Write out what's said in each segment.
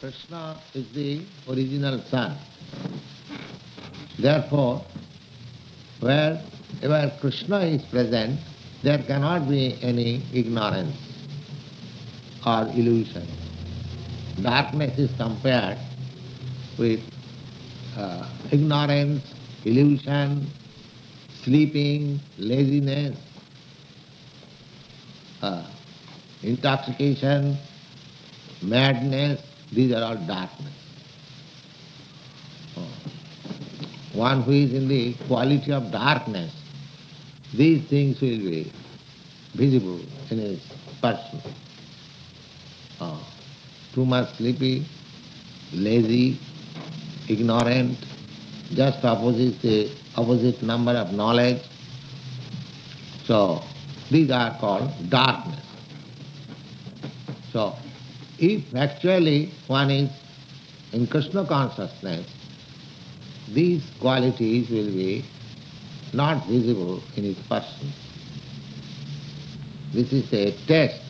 Krishna is the original sun. Therefore, wherever Krishna is present, there cannot be any ignorance or illusion. Darkness is compared with ignorance, illusion, sleeping, laziness, intoxication, madness. These are all darkness. One who is in the quality of darkness, these things will be visible in his person. Too much sleepy, lazy, ignorant, just opposite number of knowledge. So these are called darkness. So if actually one is in Krishna consciousness, these qualities will be not visible in his person. This is a test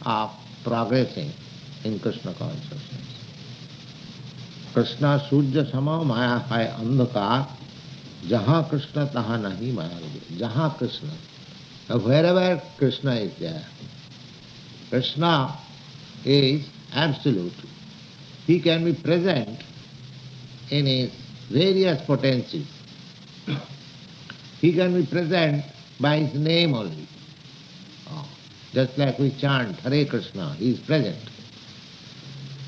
of progressing in Krishna consciousness. Krishna Surya Sama Maya Hai Andhakar, Jaha Krishna Taha Nahi Maya Rupi. Jaha Krishna. Now wherever Krishna is there, Krishna is absolute. He can be present in his various potencies. He can be present by his name only. Just like we chant Hare Krishna, he is present.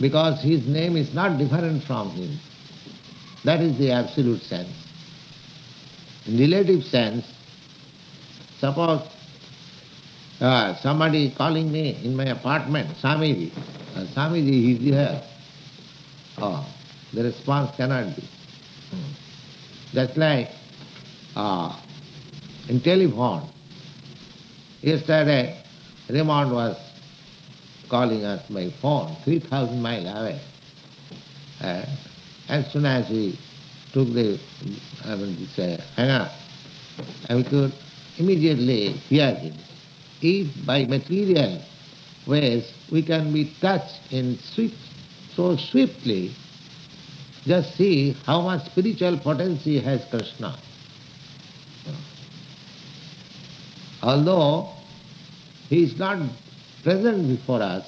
Because his name is not different from him. That is the absolute sense. In relative sense, suppose somebody calling me in my apartment, Swamiji, Swamiji, he is here. The response cannot be. Just like in telephone, yesterday Raymond was calling us by phone, 3,000 miles away. As soon as we took the hanger, we could immediately hear him. If by material ways we can be touched so swiftly, just see how much spiritual potency has Krishna. Although he is not present before us,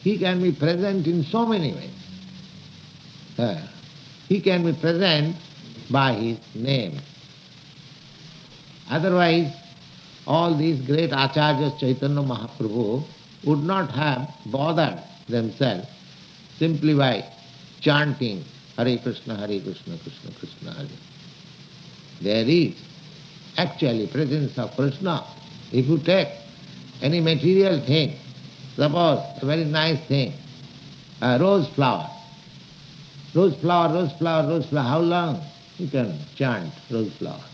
he can be present in so many ways. He can be present by his name. Otherwise, all these great acharyas, Chaitanya Mahaprabhu, would not have bothered themselves simply by chanting Hare Krishna, Krishna Krishna, Hare. There is actually presence of Krishna. If you take any material thing, suppose a very nice thing, a rose flower, how long you can chant rose flower?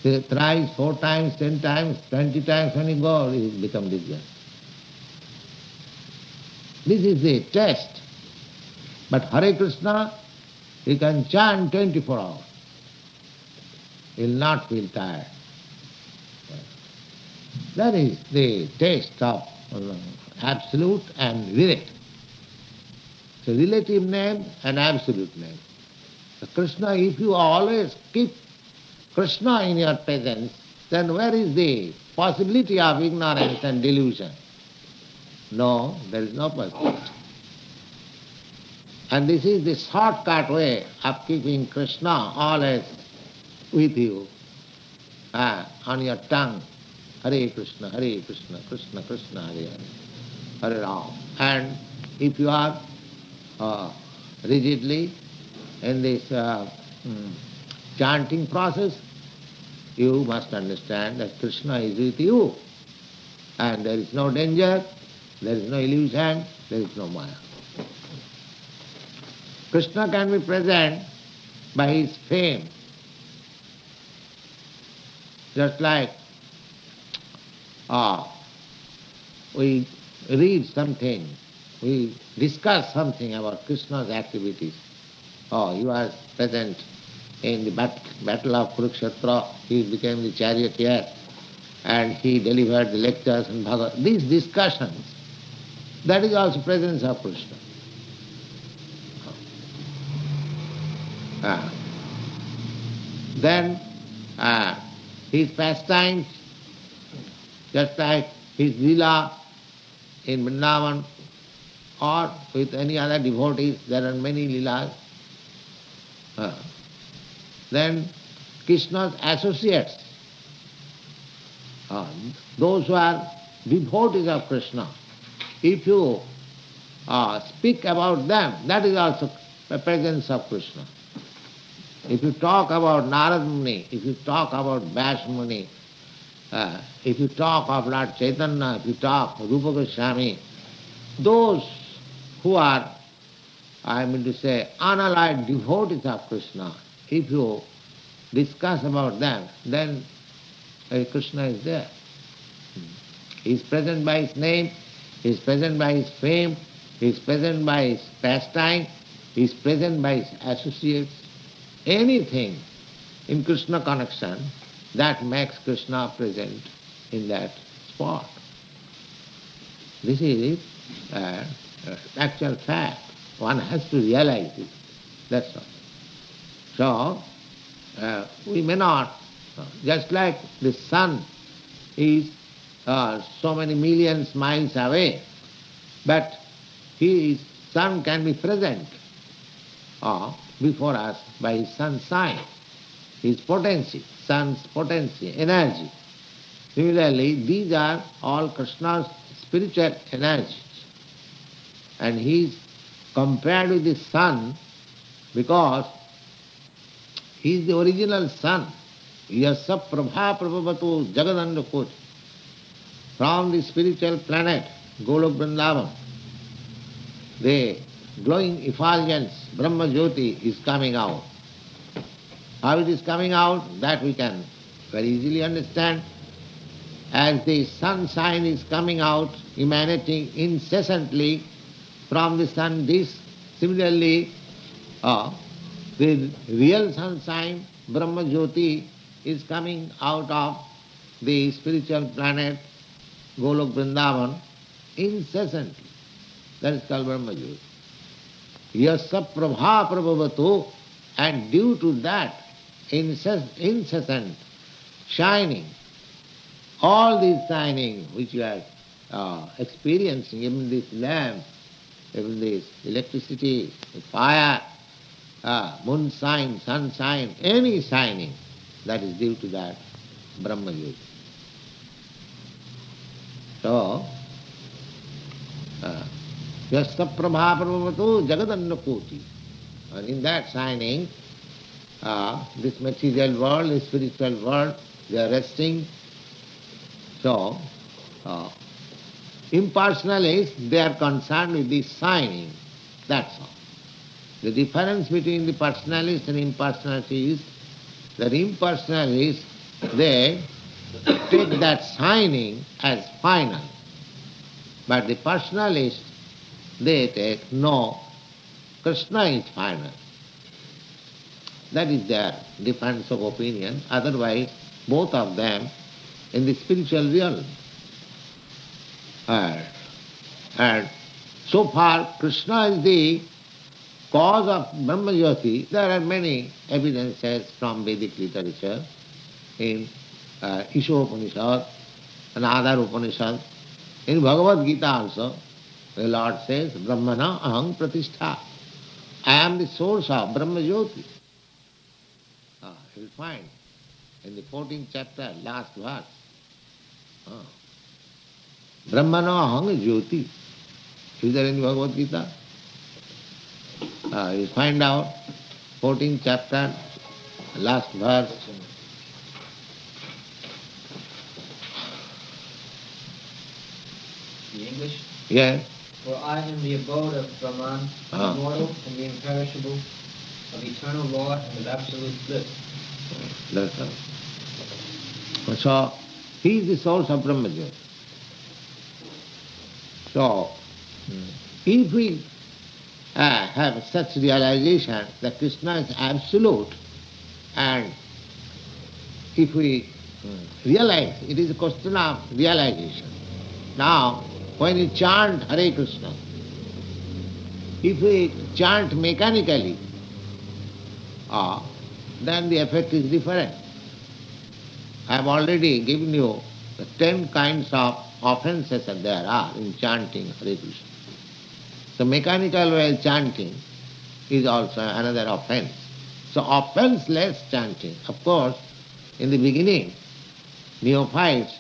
Thrice, 4 times, 10 times, 20 times, when you go, you become diligent. This is the test. But Hare Krishna, you can chant 24 hours. You will not feel tired. That is the taste of absolute and relative. So relative name and absolute name. So Krishna, if you always keep Krishna in your presence, then where is the possibility of ignorance and delusion? No, there is no possibility. And this is the shortcut way of keeping Krishna always with you, on your tongue. Hare Krishna, Krishna Krishna, Hare Hare, Hare Ram. And if you are rigidly in this chanting process, you must understand that Krishna is with you. And there is no danger, there is no illusion, there is no maya. Krishna can be present by his fame. Just like we read something, we discuss something about Krishna's activities. He was present in the battle of Kurukshetra, he became the charioteer, and he delivered the lectures and Bhagavad. These discussions, that is also presence of Krishna. Uh, then his pastimes, just like his lila in Vrindavan or with any other devotees, there are many lilas. Then Krishna's associates, those who are devotees of Krishna, if you speak about them, that is also the presence of Krishna. If you talk about Narad Muni, if you talk about Vyas Muni, if you talk of Lord Chaitanya, if you talk of Rupa Goswami, those who are, I mean to say, unallied devotees of Krishna, if you discuss about them, then Krishna is there. He is present by his name, he is present by his fame, he is present by his pastime, he is present by his associates. Anything in Krishna connection that makes Krishna present in that spot. This is actual fact. One has to realize it. That's all. So, we may not, just like the sun is so many millions miles away, but sun can be present before us by his sunshine, his potency, sun's potency, energy. Similarly, these are all Krishna's spiritual energies. And he is compared with the sun because he is the original sun. Yasa prabha prabhavatu jagadandakoti. From the spiritual planet, Golok Vrindavan, the glowing effulgence, Brahma Jyoti, is coming out. How it is coming out, that we can very easily understand. As the sunshine is coming out, emanating incessantly from the sun disk, similarly, the real sunshine, Brahma Jyoti, is coming out of the spiritual planet, Golok Vrindavan, incessantly. That is called Brahma Jyoti. Yasa prabha prabhavatu, and due to that incessant shining, all these shining which you are experiencing, even this lamp, even this electricity, fire, moonshine, sunshine, any shining, that is due to that Brahma Jyoti. So, Yasta prabha prabhavatu jagadannakoti. And in that shining, this material world, the spiritual world, they are resting. So, impersonalists, they are concerned with this shining. That's all. The difference between the personalists and impersonalists is that impersonalists, they take that shining as final. But the personalists, they take, no, Krishna is final. That is their difference of opinion. Otherwise, both of them in the spiritual realm. And so far, Krishna is the cause of Brahma Jyoti. There are many evidences from Vedic literature in Ishopanishad and other Upanishad. In Bhagavad Gita also, the Lord says, Brahmana aham pratishtha. I am the source of Brahma Jyoti. You will find in the 14th chapter, last verse. Brahmana aham Jyoti. Is there in Bhagavad Gita? You find out, 14th chapter, last verse. The English? Yes. For I am the abode of Brahman, the immortal and the imperishable, of eternal law and of absolute bliss. That's all. So, he is the source of Brahma Jyoti. So, if we have such realization that Krishna is absolute, and if we realize, it is a question of realization. Now, when you chant Hare Krishna, if we chant mechanically, then the effect is different. I have already given you the 10 kinds of offenses that there are in chanting Hare Krishna. So mechanical way chanting is also another offense. So offenseless chanting. Of course, in the beginning, neophytes,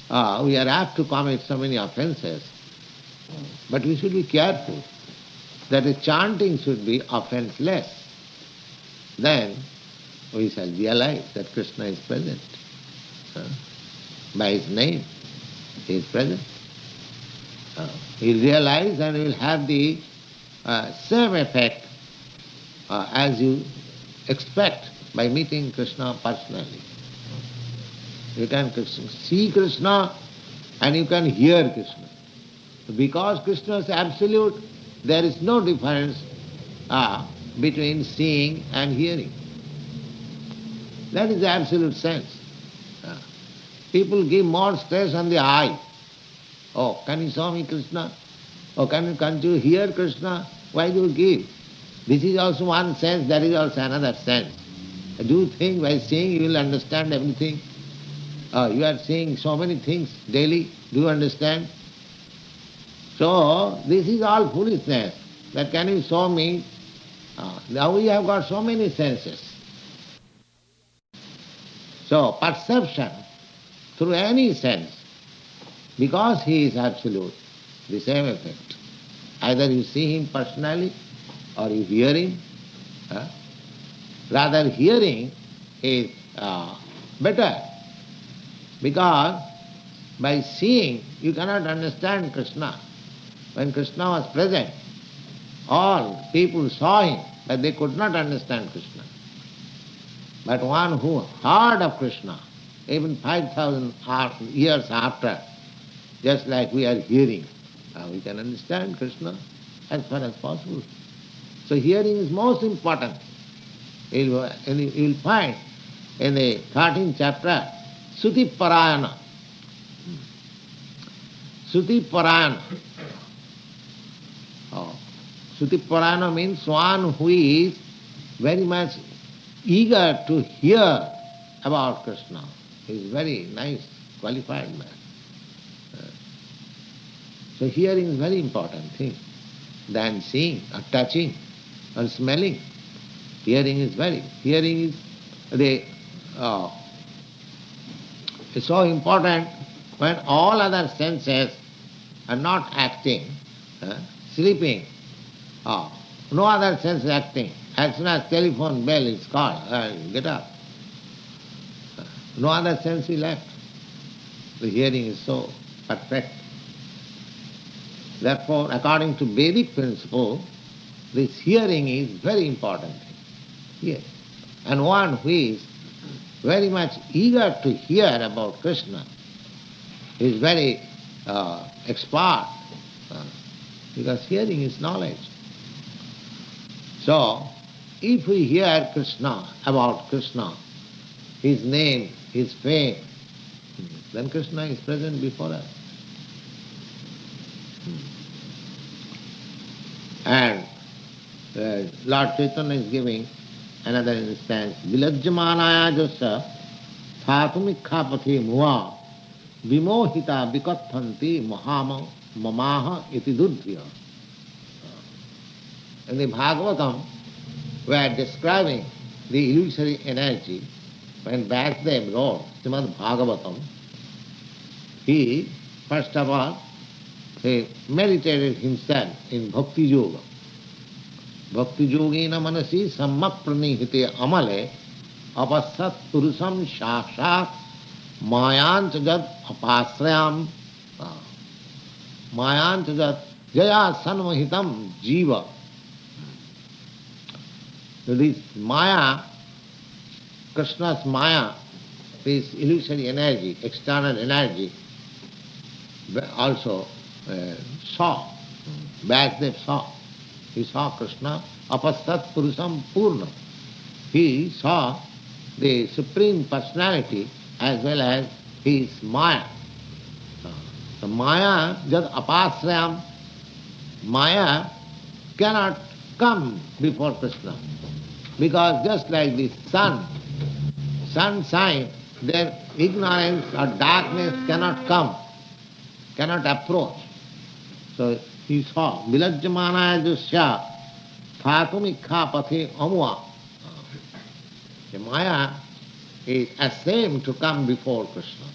we are apt to commit so many offenses. But we should be careful that the chanting should be offenseless. Then we shall realize that Krishna is present. By his name, he is present. He will realize and he will have the same effect as you expect by meeting Krishna personally. You can see Krishna and you can hear Krishna. Because Krishna is absolute, there is no difference between seeing and hearing. That is the absolute sense. People give more stress on the eye. Oh, can you show me Krishna? Oh, can't you hear Krishna? Why do you give? This is also one sense, that is also another sense. Do you think by seeing you will understand everything? You are seeing so many things daily. Do you understand? So, this is all foolishness. That can you show me? Now we have got so many senses. So, perception through any sense, because he is absolute, the same effect. Either you see him personally or you hear him. Rather, hearing is better, because by seeing you cannot understand Krishna. When Krishna was present, all people saw him, but they could not understand Krishna. But one who heard of Krishna, even 5,000 years after, just like we are hearing, we can understand Krishna as far as possible. So hearing is most important. You will find in the 13th chapter, Suti Parayana. Suti Parayana. Suti Parayana means one who is very much eager to hear about Krishna. He is very nice, qualified man. So hearing is very important thing than seeing or touching or smelling. Hearing is so important when all other senses are not acting, sleeping. No other sense is acting. As soon as telephone bell is called, get up. No other sense is left. The hearing is so perfect. Therefore, according to Vedic principle, this hearing is very important thing. Here. And one who is very much eager to hear about Krishna is very expert, because hearing is knowledge. So, if we hear Krishna, about Krishna, his name, his fame, then Krishna is present before us. And Lord Chaitanya is giving another instance. Vilajyamanaya jasa thatumikkhapathe muva vimohita vikathanti mahama mamaha iti dudhya. In the Bhagavatam, we are describing the illusory energy. When Vasudev wrote Srimad Bhagavatam, he, first of all, he meditated himself in Bhakti Yoga. Bhakti Yogena manasi sammak pranihite amale apasat purusam shashat mayanchajat apasrayam mayanchajat jaya sanmahitam jiva. This Maya, Krishna's Maya, this illusory energy, external energy, also saw, Vasudev saw. He saw Krishna, apastat purusam purna. He saw the Supreme Personality as well as his Maya. The Maya, jad apasrayam, Maya cannot come before Krishna. Because just like the sun shines, their ignorance or darkness cannot come, cannot approach. So he saw, Vilajjamana Jusya Phatumikha Pathe Amua. The Maya is ashamed to come before Krishna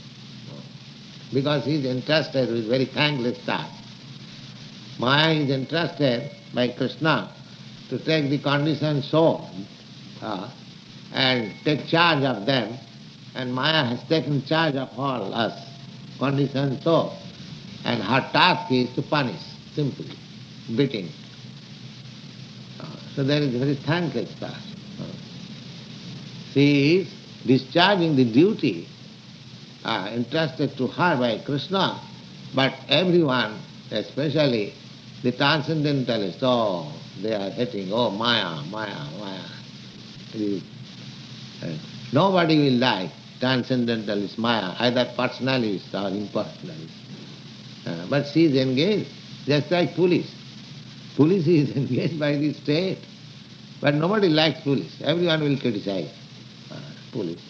because he is interested with very thankless task. Maya is interested by Krishna to take the conditioned soul and take charge of them, and Maya has taken charge of all us, conditioned soul, and her task is to punish, simply, beating. So there is very thankless task. She is discharging the duty entrusted to her by Krishna, but everyone, especially the transcendentalists, oh, they are hating, oh, Maya, Maya, Maya. Nobody will like transcendentalist Maya, either personalist or impersonalist. But she is engaged, just like police. Police is engaged by the state, but nobody likes police. Everyone will criticize police.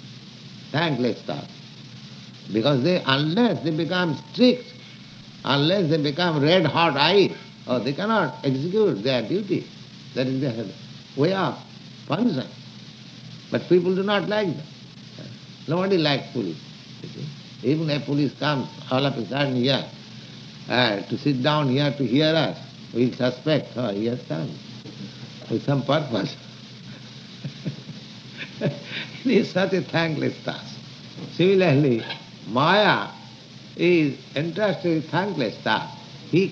Thankless stuff. Because unless they become strict, unless they become red-hot eyes, they cannot execute their duty. That is their way of function. But people do not like them. Nobody likes police. Even if police comes all of a sudden here to sit down here to hear us, we suspect, he has come with some purpose. It is such a thankless task. Similarly, Maya is interested in thankless task. She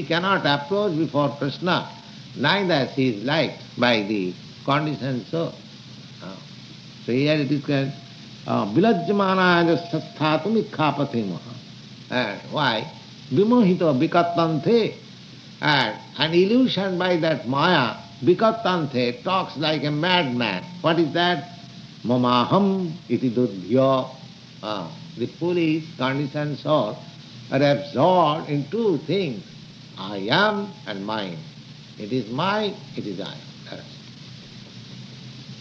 cannot approach before Krishna, neither she is liked by the conditioned soul. So here it is called Vilajjamana Sasthatum Ikkhapate Maha. And why? Vimohito Vikattante. And an illusion by that Maya, Vikattante, talks like a madman. What is that? Mamaham iti dudhya. The foolish conditioned soul are absorbed in two things, I am and mine. It is mine, it is I.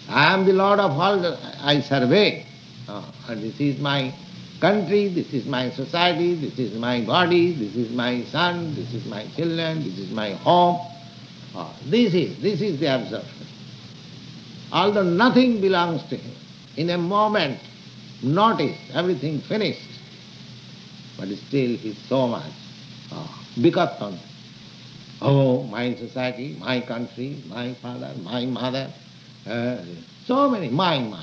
I am the Lord of all I survey. And this is my country, this is my society, this is my body, this is my son, this is my children, this is my home. This is the absorption. Although nothing belongs to him, in a moment, notice, everything finished. But still he is so much Vikattam. Oh, my society, my country, my father, my mother, so many, mine.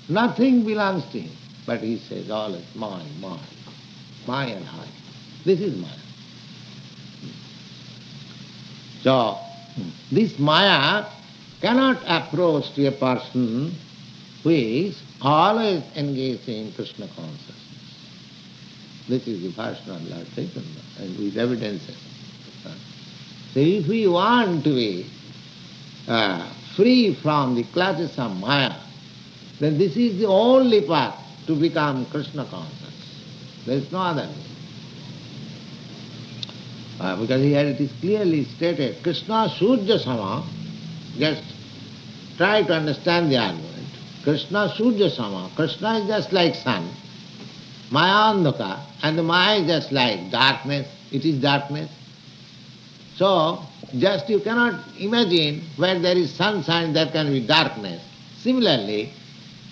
Nothing belongs to him. But he says always, mine, and I. This is mine. So, this Maya cannot approach to a person who is always engaged in Krishna consciousness. This is the version of Lord Chaitanya, and with evidences. So if we want to be free from the clutches of Maya, then this is the only path to become Krishna conscious. There is no other way. Because here it is clearly stated, Krishna Surya Sama, just try to understand the argument. Krishna Surya Sama, Krishna is just like sun, Maya Andhaka, and the Maya is just like darkness, it is darkness. So, just you cannot imagine where there is sunshine, there can be darkness. Similarly,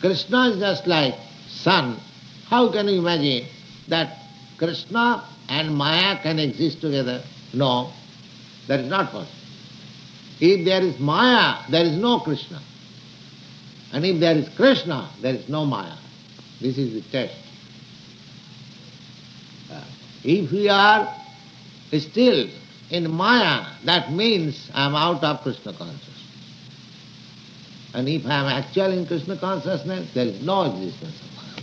Krishna is just like sun. How can you imagine that Krishna and Maya can exist together? No, that is not possible. If there is Maya, there is no Krishna. And if there is Krishna, there is no Maya. This is the test. If we are still in Maya, that means I am out of Krishna consciousness. And if I am actual in Krishna consciousness, there is no existence of Maya.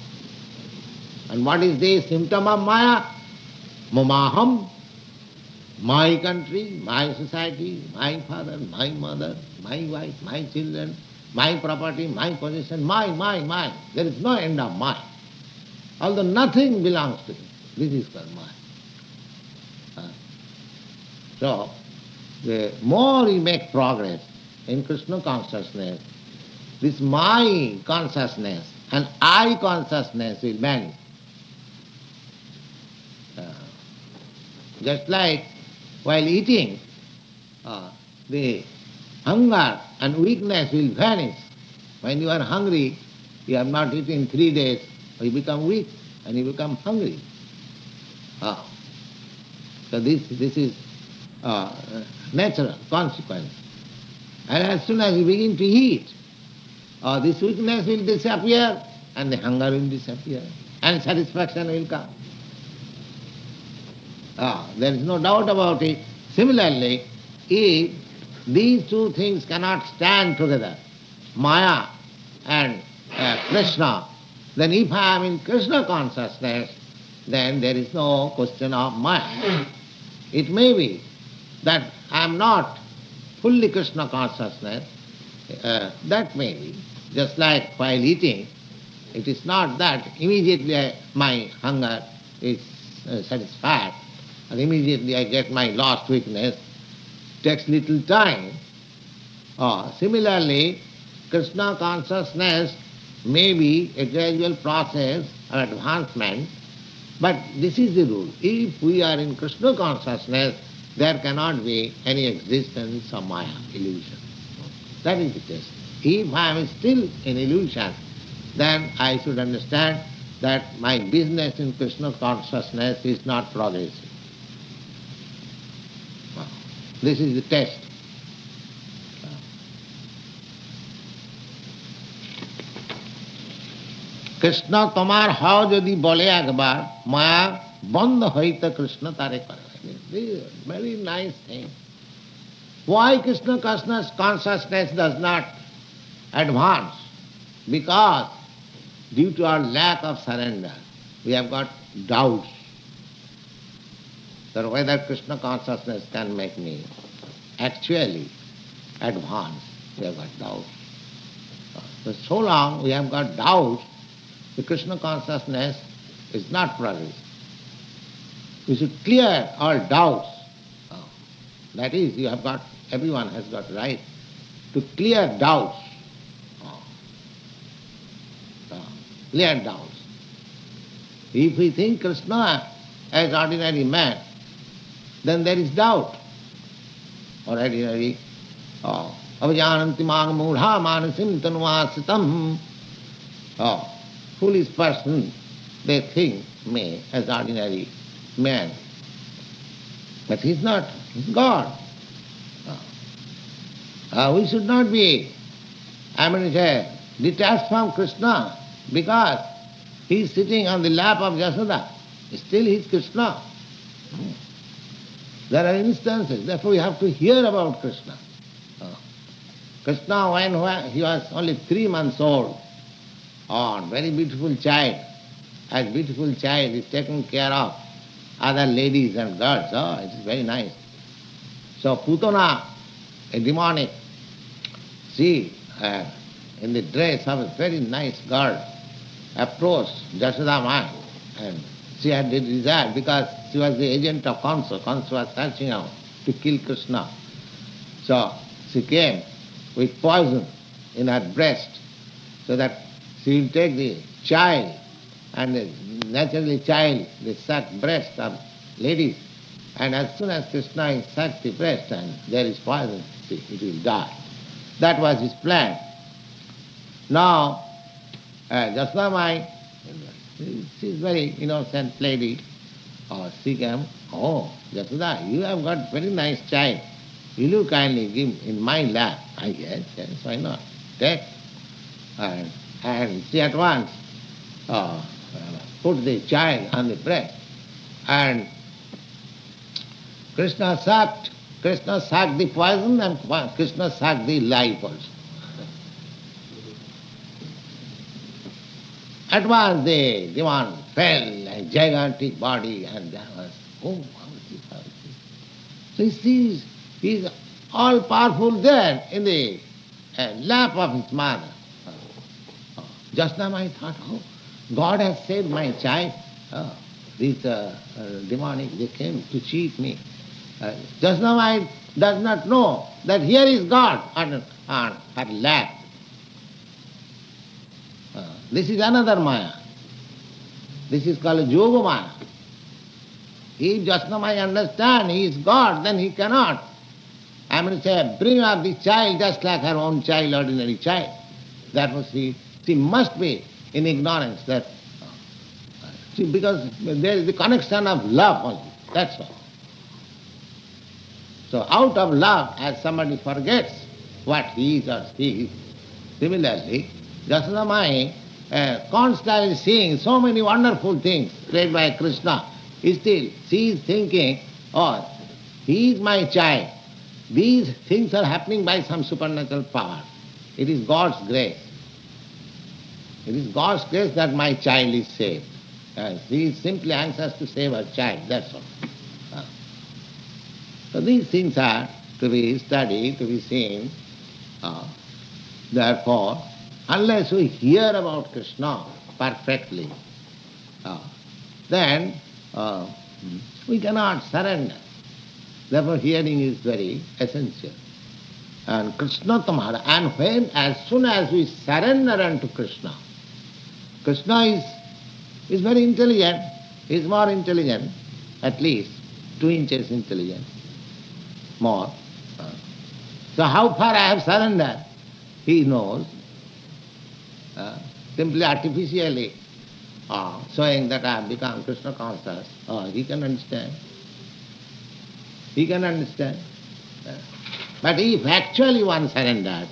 And what is the symptom of Maya? Mamaham, my country, my society, my father, my mother, my wife, my children, my property, my possession, my. There is no end of mine. Although nothing belongs to him. This is called Maya. So, the more you make progress in Krishna consciousness, this my consciousness and I consciousness will vanish. Just like while eating, the hunger and weakness will vanish. When you are hungry, you have not eaten in 3 days, you become weak and you become hungry. So this is natural consequence. And as soon as you begin to eat, this weakness will disappear and the hunger will disappear and satisfaction will come. There is no doubt about it. Similarly, if these two things cannot stand together, Maya and Krishna, then if I am in Krishna consciousness, then there is no question of Maya. It may be that I am not fully Krishna consciousness, that may be. Just like while eating, it is not that immediately my hunger is satisfied, and immediately I get my lost weakness. Takes little time. Similarly, Krishna consciousness may be a gradual process of advancement, but this is the rule. If we are in Krishna consciousness, there cannot be any existence of Maya, illusion. That is the test. If I am still in illusion, then I should understand that my business in Krishna consciousness is not progressive. This is the test. Krishna তোমার হও যদি বলে একবার মায়া বন্ধ হইতে কৃষ্ণ তারে করে. Very nice thing. Why Krishna consciousness does not advance? Because due to our lack of surrender, we have got doubts that whether Krishna consciousness can make me actually advance. We have got doubts. For so long we have got doubts, the Krishna consciousness is not progress. We should clear all doubts. That is, everyone has got right to clear doubts. Clear doubts. If we think Krishna as ordinary man, then there is doubt. Ordinary avajananti mang mudha manasim tanuvasitam. Foolish person, they think me as ordinary man. But he is not, he is God. We should not be, detached from Krishna because he is sitting on the lap of Yashoda. Still he is Krishna. There are instances, therefore we have to hear about Krishna. Krishna, when he was only 3 months old, very beautiful child, as beautiful child is taken care of other ladies and girls. It is very nice. So Putana, a demonic, she, in the dress of a very nice girl, approached Jashoda Maya, and she had the desire because she was the agent of Kansa. Kansa was searching out to kill Krishna. So she came with poison in her breast so that she will take the child, and naturally child, they suck breast of ladies, and as soon as Krishna is sucked the breast and there is poison, it will die. That was his plan. Now, Jasnamai, she is very innocent lady. She came, Jasudha, you have got very nice child. Will you kindly give in my lap? Yes, why not? Take. And she at once put the child on the breast. And Krishna sucked the poison and Krishna sucked the life also. At once the demon fell, a gigantic body, and there was, how is this? So he is all powerful there in the lap of his mother. Just now I thought, God has saved my child. These demonic, they came to cheat me. Just now I does not know that here is God on her lap. This is another Maya. This is called Yoga Maya. If Jasnamai understand he is God, then he cannot. I mean, say, bring up this child just like her own child, ordinary child. That was she must be in ignorance that, because there is the connection of love only, that's all. So out of love, as somebody forgets what he is or she is, similarly, Jasnamai constantly seeing so many wonderful things created by Krishna, still she is thinking, oh, he is my child. These things are happening by some supernatural power. It is God's grace. It is God's grace that my child is saved. She is simply anxious to save her child, that's all. So these things are to be studied, to be seen. Therefore, unless we hear about Krishna perfectly, then we cannot surrender. Therefore, hearing is very essential. And Krishna Tamara, and when, as soon as we surrender unto Krishna, Krishna is very intelligent, is more intelligent, at least 2 inches intelligent, more. So how far I have surrendered, he knows, simply artificially showing that I have become Krishna conscious, he can understand. He can understand. But if actually one surrenders,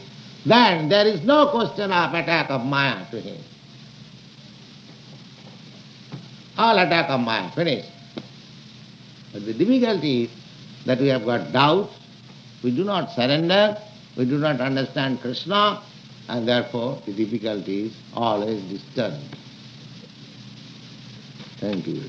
then there is no question of attack of Maya to him. All attack of Maya, finished. But the difficulty is that we have got doubts, we do not surrender, we do not understand Krishna, and therefore the difficulty is always disturbed. Thank you.